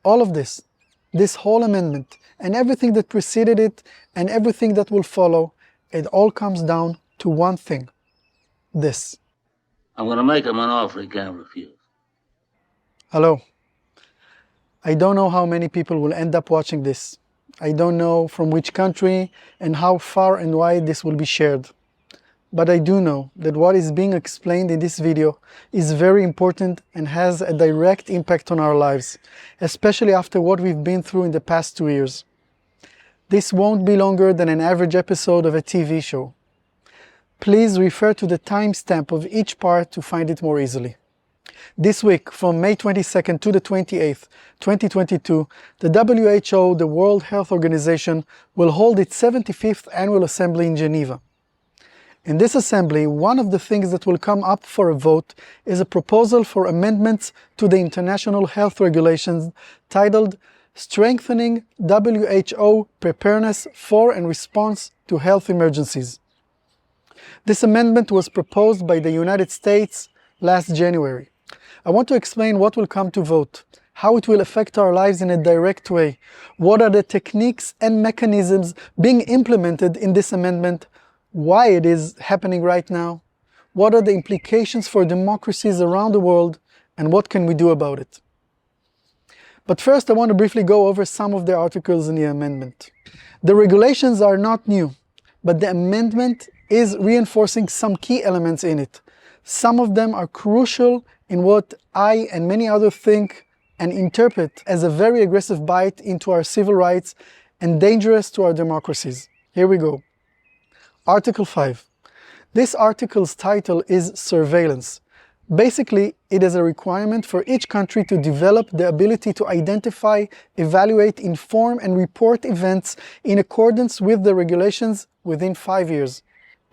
All of this whole amendment, and everything that preceded it, and everything that will follow, it all comes down to one thing. This. I'm going to make him an offer he can't refuse. Hello. I don't know how many people will end up watching this. I don't know from which country and how far and wide this will be shared. But I do know that what is being explained in this video is very important and has a direct impact on our lives, especially after what we've been through in the past 2 years. This won't be longer than an average episode of a TV show. Please refer to the timestamp of each part to find it more easily. This week, from May 22nd to the 28th, 2022, the WHO, the World Health Organization, will hold its 75th Annual Assembly in Geneva. In this assembly, one of the things that will come up for a vote is a proposal for amendments to the international health regulations titled Strengthening WHO Preparedness for and Response to Health Emergencies. This amendment was proposed by the United States last January. I want to explain what will come to vote, how it will affect our lives in a direct way, what are the techniques and mechanisms being implemented in this amendment, why it is happening right now, what are the implications for democracies around the world, and what can we do about it. But first I want to briefly go over some of the articles in the amendment. The regulations are not new, but the amendment is reinforcing some key elements in it. Some of them are crucial in what I and many others think and interpret as a very aggressive bite into our civil rights and dangerous to our democracies. Here we go. Article 5. This article's title is Surveillance. Basically, it is a requirement for each country to develop the ability to identify, evaluate, inform, and report events in accordance with the regulations within 5 years.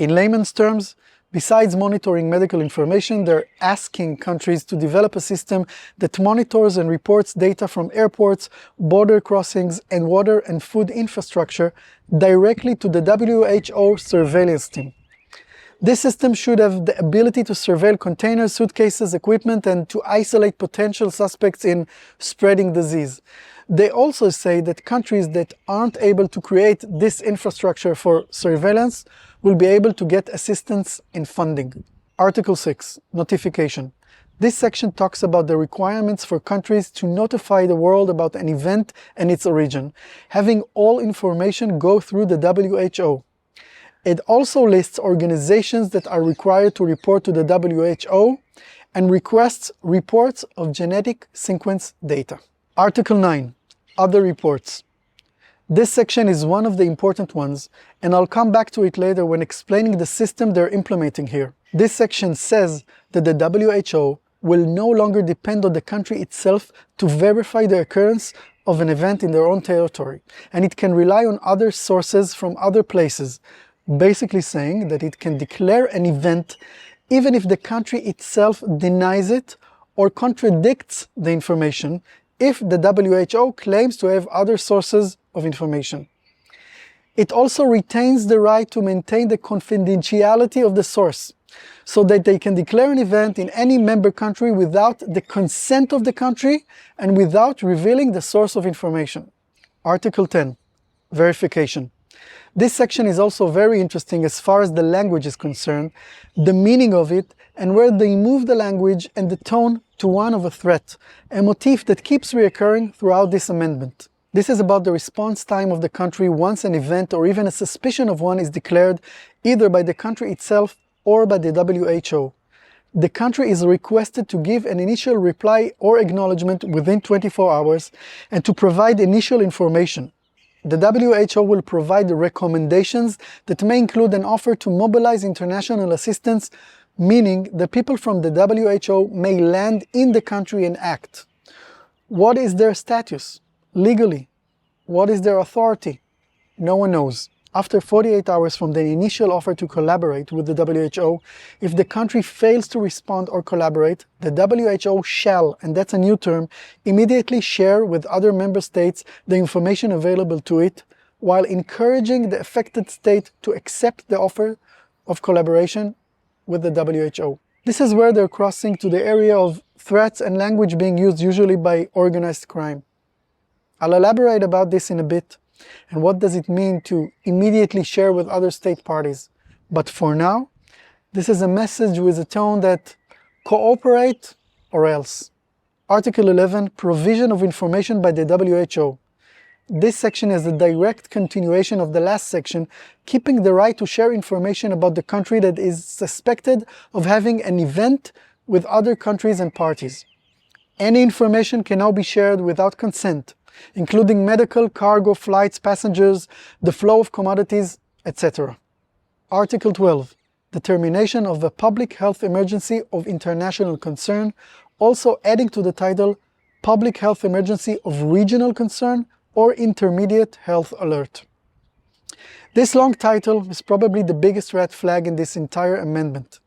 In layman's terms, besides monitoring medical information, they're asking countries to develop a system that monitors and reports data from airports, border crossings, and water and food infrastructure directly to the WHO surveillance team. This system should have the ability to surveil containers, suitcases, equipment, and to isolate potential suspects in spreading disease. They also say that countries that aren't able to create this infrastructure for surveillance will be able to get assistance in funding. Article 6. Notification. This section talks about the requirements for countries to notify the world about an event and its origin, having all information go through the WHO. It also lists organizations that are required to report to the WHO and requests reports of genetic sequence data. Article 9. Other reports. This section is one of the important ones, and I'll come back to it later when explaining the system they're implementing here. This section says that the WHO will no longer depend on the country itself to verify the occurrence of an event in their own territory, and it can rely on other sources from other places, basically saying that it can declare an event even if the country itself denies it or contradicts the information if the WHO claims to have other sources of information. It also retains the right to maintain the confidentiality of the source, so that they can declare an event in any member country without the consent of the country and without revealing the source of information. Article 10. Verification. This section is also very interesting as far as the language is concerned, the meaning of it, and where they move the language and the tone to one of a threat, a motif that keeps reoccurring throughout this amendment. This is about the response time of the country once an event or even a suspicion of one is declared either by the country itself or by the WHO. The country is requested to give an initial reply or acknowledgement within 24 hours and to provide initial information. The WHO will provide recommendations that may include an offer to mobilize international assistance, meaning the people from the WHO may land in the country and act. What is their status? Legally? What is their authority? No one knows. After 48 hours from the initial offer to collaborate with the WHO, if the country fails to respond or collaborate, the WHO shall, and that's a new term, immediately share with other member states the information available to it, while encouraging the affected state to accept the offer of collaboration with the WHO. This is where they're crossing to the area of threats and language being used usually by organized crime. I'll elaborate about this in a bit, and what does it mean to immediately share with other state parties. But for now, this is a message with a tone that cooperate or else. Article 11, Provision of Information by the WHO. This section is a direct continuation of the last section, keeping the right to share information about the country that is suspected of having an event with other countries and parties. Any information can now be shared without consent, including medical, cargo, flights, passengers, the flow of commodities, etc. Article 12. Determination of a public health emergency of international concern, also adding to the title Public Health Emergency of Regional Concern or Intermediate Health Alert. This long title is probably the biggest red flag in this entire amendment.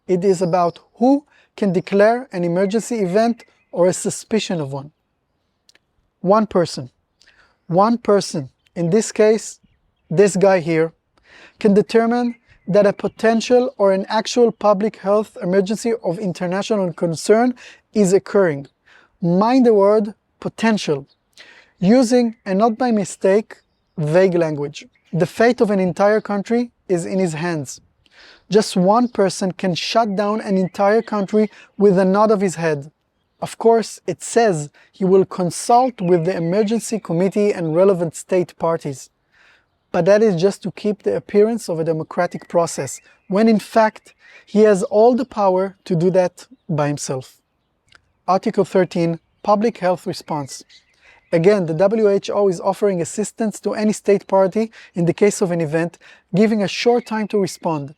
It is about who can declare an emergency event or a suspicion of one. One person, in this case, this guy here, can determine that a potential or an actual public health emergency of international concern is occurring. Mind the word potential, using, and not by mistake, vague language. The fate of an entire country is in his hands. Just one person can shut down an entire country with a nod of his head. Of course, it says he will consult with the emergency committee and relevant state parties. But that is just to keep the appearance of a democratic process, when in fact, he has all the power to do that by himself. Article 13, Public Health Response. Again, the WHO is offering assistance to any state party in the case of an event, giving a short time to respond.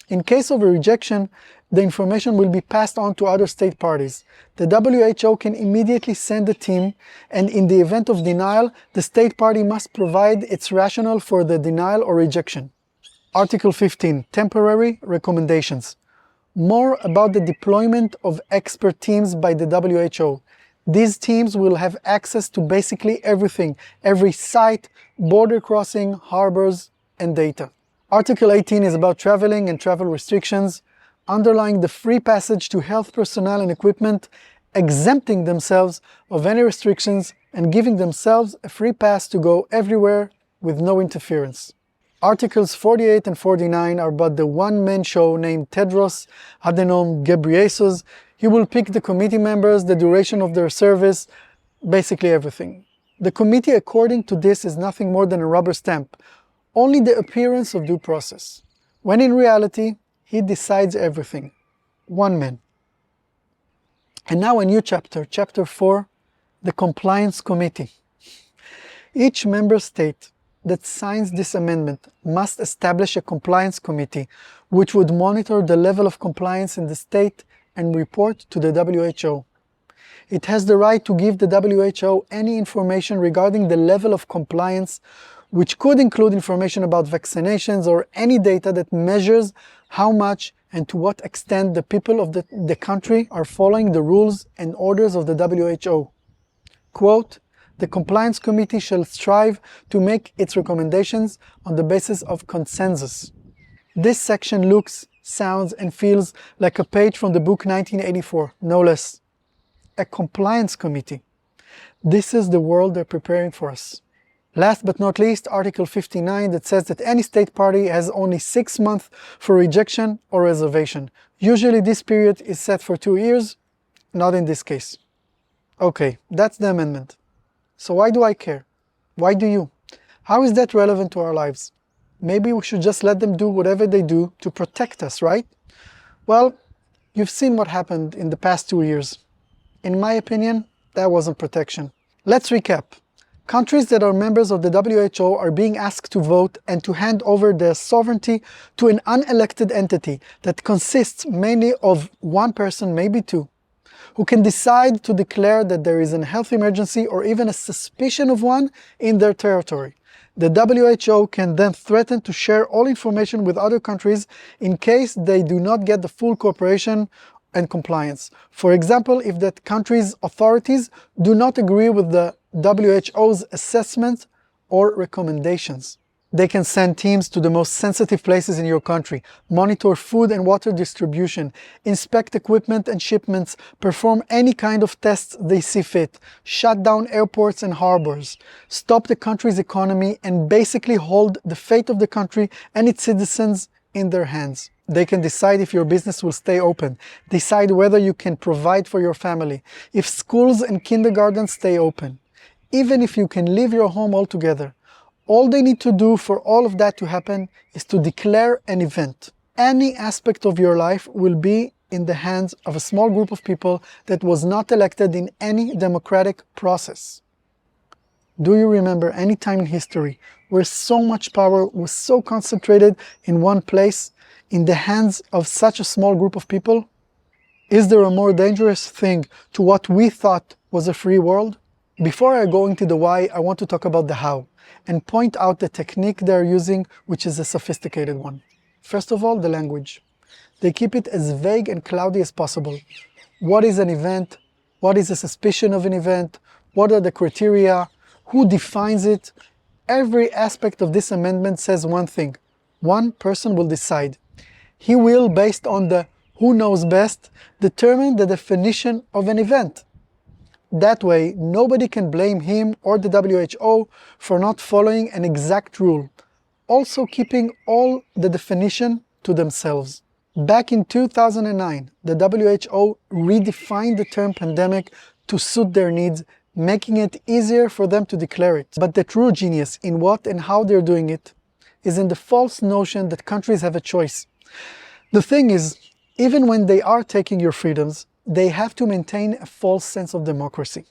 In case of a rejection, the information will be passed on to other state parties. The WHO can immediately send a team, and in the event of denial, the state party must provide its rationale for the denial or rejection. Article 15, Temporary Recommendations. More about the deployment of expert teams by the WHO. These teams will have access to basically everything, every site, border crossing, harbors, and data. Article 18 is about traveling and travel restrictions, underlying the free passage to health personnel and equipment, exempting themselves of any restrictions and giving themselves a free pass to go everywhere with no interference. Articles 48 and 49 are about the one-man show named Tedros Adhanom Ghebreyesus. He will pick the committee members, the duration of their service, basically everything. The committee, according to this, is nothing more than a rubber stamp, only the appearance of due process, when in reality, he decides everything. One man. And now a new chapter, Chapter 4, the Compliance Committee. Each member state that signs this amendment must establish a compliance committee which would monitor the level of compliance in the state and report to the WHO. It has the right to give the WHO any information regarding the level of compliance, which could include information about vaccinations or any data that measures how much and to what extent the people of the country are following the rules and orders of the WHO. Quote, the Compliance Committee shall strive to make its recommendations on the basis of consensus. This section looks, sounds, and feels like a page from the book 1984, no less. A Compliance Committee. This is the world they're preparing for us. Last but not least, Article 59 that says that any state party has only 6 months for rejection or reservation. Usually this period is set for 2 years, not in this case. Okay, that's the amendment. So why do I care? Why do you? How is that relevant to our lives? Maybe we should just let them do whatever they do to protect us, right? Well, you've seen what happened in the past 2 years. In my opinion, that wasn't protection. Let's recap. Countries that are members of the WHO are being asked to vote and to hand over their sovereignty to an unelected entity that consists mainly of one person, maybe two, who can decide to declare that there is a health emergency or even a suspicion of one in their territory. The WHO can then threaten to share all information with other countries in case they do not get the full cooperation and compliance. For example, if that country's authorities do not agree with the WHO's assessment or recommendations. They can send teams to the most sensitive places in your country, monitor food and water distribution, inspect equipment and shipments, perform any kind of tests they see fit, shut down airports and harbors, stop the country's economy, and basically hold the fate of the country and its citizens in their hands. They can decide if your business will stay open, decide whether you can provide for your family, if schools and kindergartens stay open, even if you can leave your home altogether. All they need to do for all of that to happen is to declare an event. Any aspect of your life will be in the hands of a small group of people that was not elected in any democratic process. Do you remember any time in history where so much power was so concentrated in one place, in the hands of such a small group of people? Is there a more dangerous thing to what we thought was a free world? Before I go into the why, I want to talk about the how, and point out the technique they're using, which is a sophisticated one. First of all, the language. They keep it as vague and cloudy as possible. What is an event? What is a suspicion of an event? What are the criteria? Who defines it? Every aspect of this amendment says one thing. One person will decide. He will, based on the who knows best, determine the definition of an event. That way, nobody can blame him or the WHO for not following an exact rule, also keeping all the definition to themselves. Back in 2009, the WHO redefined the term pandemic to suit their needs, making it easier for them to declare it. But the true genius in what and how they're doing it is in the false notion that countries have a choice. The thing is, even when they are taking your freedoms, they have to maintain a false sense of democracy.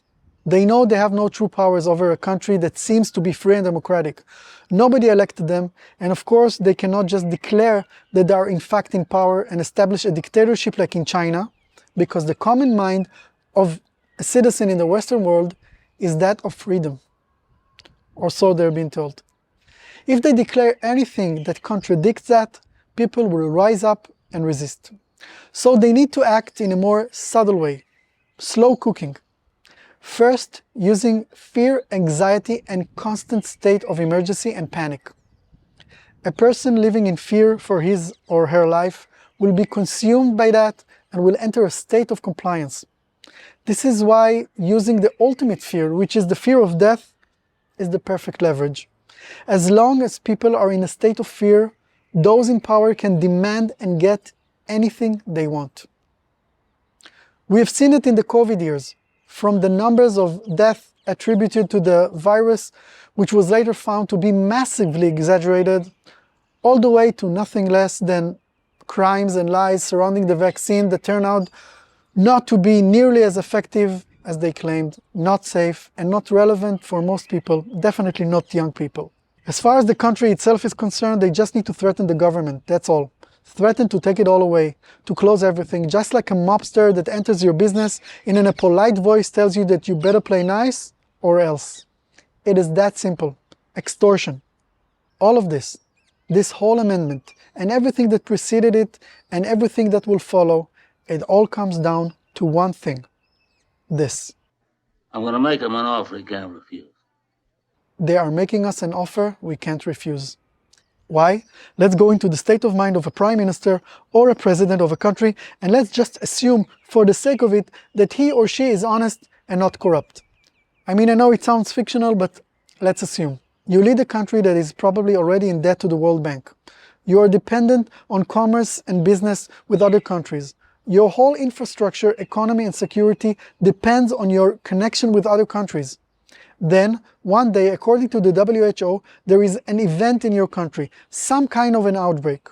They know they have no true powers over a country that seems to be free and democratic. Nobody elected them, and of course they cannot just declare that they are in fact in power and establish a dictatorship like in China, because the common mind of a citizen in the Western world is that of freedom. Or so they're being told. If they declare anything that contradicts that, people will rise up and resist. So they need to act in a more subtle way, slow cooking. First, using fear, anxiety, and constant state of emergency and panic. A person living in fear for his or her life will be consumed by that and will enter a state of compliance. This is why using the ultimate fear, which is the fear of death, is the perfect leverage. As long as people are in a state of fear, those in power can demand and get anything they want. We have seen it in the COVID years, from the numbers of deaths attributed to the virus, which was later found to be massively exaggerated, all the way to nothing less than crimes and lies surrounding the vaccine that turned out not to be nearly as effective as they claimed, not safe, and not relevant for most people, definitely not young people. As far as the country itself is concerned, they just need to threaten the government, that's all. Threaten to take it all away, to close everything, just like a mobster that enters your business and in a polite voice tells you that you better play nice or else. It is that simple. Extortion. All of this whole amendment, and everything that preceded it, and everything that will follow, it all comes down to one thing. This. I'm going to make him an offer he can't refuse. They are making us an offer we can't refuse. Why? Let's go into the state of mind of a prime minister or a president of a country, and let's just assume, for the sake of it, that he or she is honest and not corrupt. I mean, I know it sounds fictional, but let's assume. You lead a country that is probably already in debt to the World Bank. You are dependent on commerce and business with other countries. Your whole infrastructure, economy, and security depends on your connection with other countries. Then, one day, according to the WHO, there is an event in your country, some kind of an outbreak.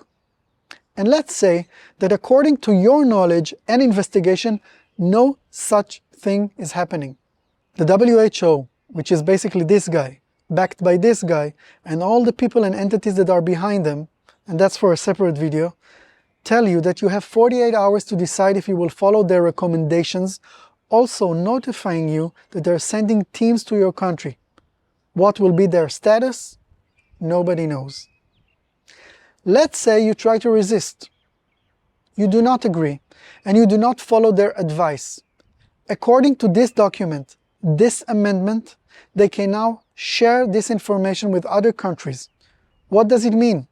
And let's say that according to your knowledge and investigation, no such thing is happening. The WHO, which is basically this guy, backed by this guy, and all the people and entities that are behind them, and that's for a separate video, tell you that you have 48 hours to decide if you will follow their recommendations, also notifying you that they're sending teams to your country. What will be their status? Nobody knows. Let's say you try to resist. You do not agree, and you do not follow their advice. According to this document, this amendment, they can now share this information with other countries. What does it mean?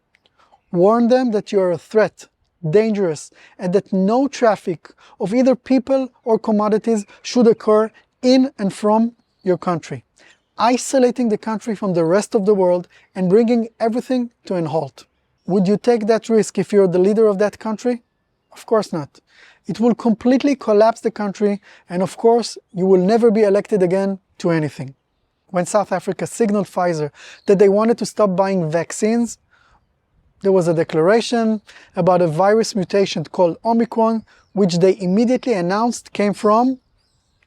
Warn them that you are a threat, dangerous, and that no traffic of either people or commodities should occur in and from your country, isolating the country from the rest of the world and bringing everything to an halt. Would you take that risk if you're the leader of that country? Of course not. It will completely collapse the country, and of course, you will never be elected again to anything. When South Africa signaled Pfizer that they wanted to stop buying vaccines, there was a declaration about a virus mutation called Omicron, which they immediately announced came from,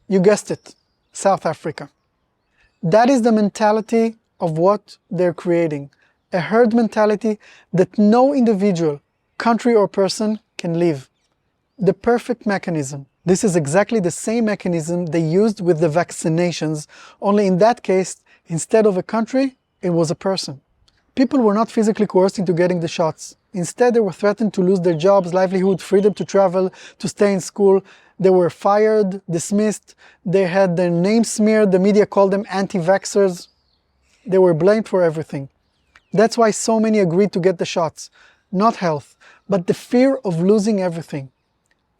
you guessed it, South Africa. That is the mentality of what they're creating. A herd mentality that no individual, country or person can live. The perfect mechanism. This is exactly the same mechanism they used with the vaccinations, only in that case, instead of a country, it was a person. People were not physically coerced into getting the shots. Instead, they were threatened to lose their jobs, livelihood, freedom to travel, to stay in school. They were fired, dismissed, they had their names smeared, the media called them anti-vaxxers. They were blamed for everything. That's why so many agreed to get the shots. Not health, but the fear of losing everything.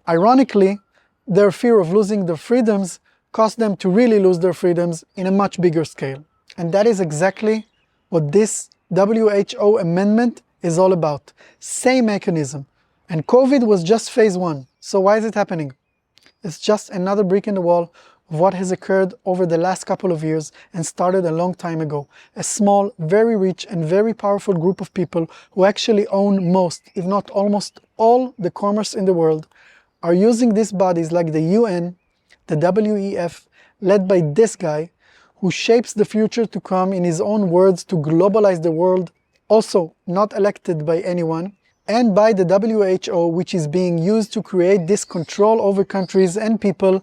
Ironically, their fear of losing their freedoms caused them to really lose their freedoms in a much bigger scale. And that is exactly what this WHO amendment is all about. Same mechanism. And COVID was just phase 1. So why is it happening? It's just another brick in the wall of what has occurred over the last couple of years and started a long time ago. A small, very rich and very powerful group of people who actually own most, if not almost all, the commerce in the world are using these bodies like the UN, the WEF, led by this guy, who shapes the future to come in his own words to globalize the world, also not elected by anyone, and by the WHO, which is being used to create this control over countries and people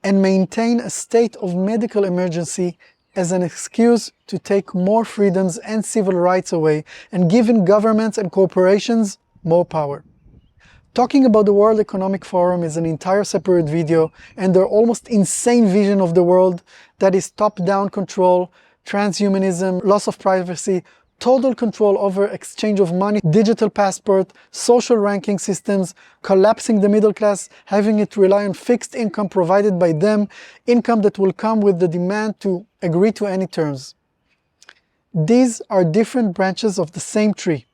and maintain a state of medical emergency as an excuse to take more freedoms and civil rights away and giving governments and corporations more power. Talking about the World Economic Forum is an entire separate video, and their almost insane vision of the world that is top-down control, transhumanism, loss of privacy, total control over exchange of money, digital passport, social ranking systems, collapsing the middle class, having it rely on fixed income provided by them, income that will come with the demand to agree to any terms. These are different branches of the same tree.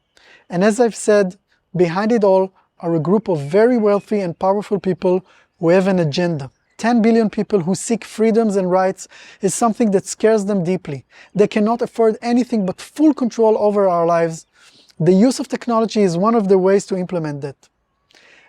And as I've said, behind it all are a group of very wealthy and powerful people who have an agenda. 10 billion people who seek freedoms and rights is something that scares them deeply. They cannot afford anything but full control over our lives. The use of technology is one of the ways to implement that.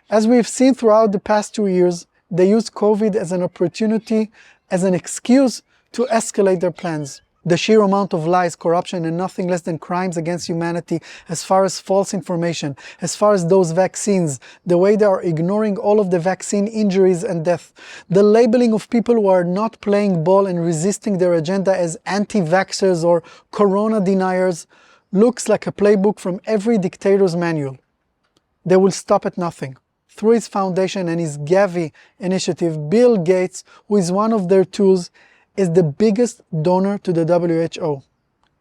As we've seen throughout the past 2 years, they use COVID as an opportunity, as an excuse to escalate their plans. The sheer amount of lies, corruption, and nothing less than crimes against humanity as far as false information, as far as those vaccines, the way they are ignoring all of the vaccine injuries and death, the labeling of people who are not playing ball and resisting their agenda as anti-vaxxers or corona deniers, looks like a playbook from every dictator's manual. They will stop at nothing. Through his foundation and his Gavi initiative, Bill Gates, who is one of their tools, is the biggest donor to the WHO.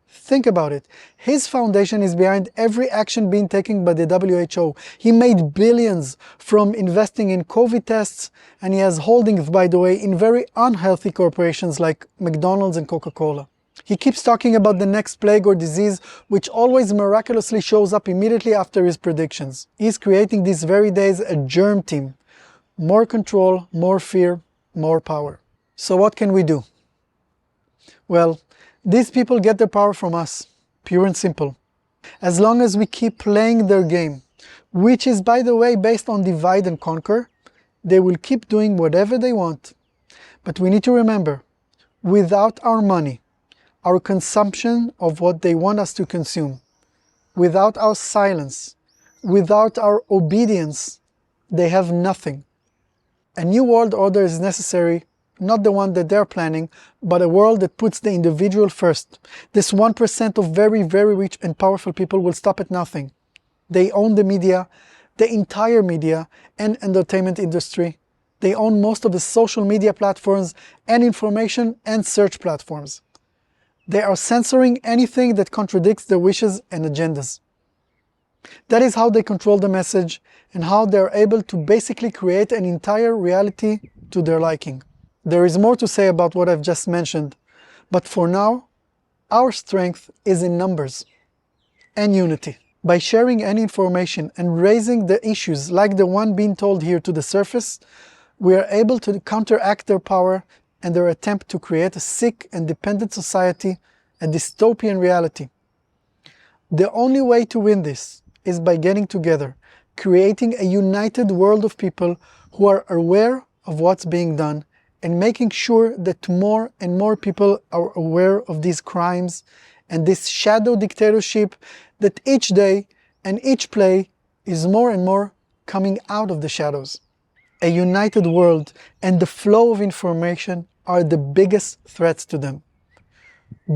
Think about it. His foundation is behind every action being taken by the WHO. He made billions from investing in COVID tests, and he has holdings, by the way, in very unhealthy corporations like McDonald's and Coca-Cola. He keeps talking about the next plague or disease, which always miraculously shows up immediately after his predictions. He's creating these very days a germ team. More control, more fear, more power. So what can we do? Well, these people get their power from us, pure and simple. As long as we keep playing their game, which is, by the way, based on divide and conquer, they will keep doing whatever they want. But we need to remember, without our money, our consumption of what they want us to consume, without our silence, without our obedience, they have nothing. A new world order is necessary, not the one that they're planning, but a world that puts the individual first. This 1% of very, very rich and powerful people will stop at nothing. They own the media, the entire media and entertainment industry. They own most of the social media platforms and information and search platforms. They are censoring anything that contradicts their wishes and agendas. That is how they control the message and how they are able to basically create an entire reality to their liking. There is more to say about what I've just mentioned, but for now, our strength is in numbers and unity. By sharing any information and raising the issues like the one being told here to the surface, we are able to counteract their power and their attempt to create a sick and dependent society, a dystopian reality. The only way to win this is by getting together, creating a united world of people who are aware of what's being done and making sure that more and more people are aware of these crimes and this shadow dictatorship that each day and each play is more and more coming out of the shadows. A united world and the flow of information are the biggest threats to them.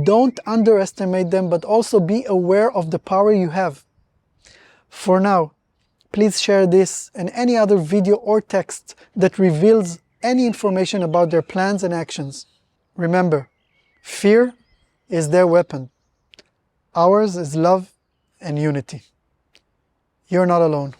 Don't underestimate them, but also be aware of the power you have. For now, please share this and any other video or text that reveals any information about their plans and actions. Remember, fear is their weapon. Ours is love and unity. You're not alone.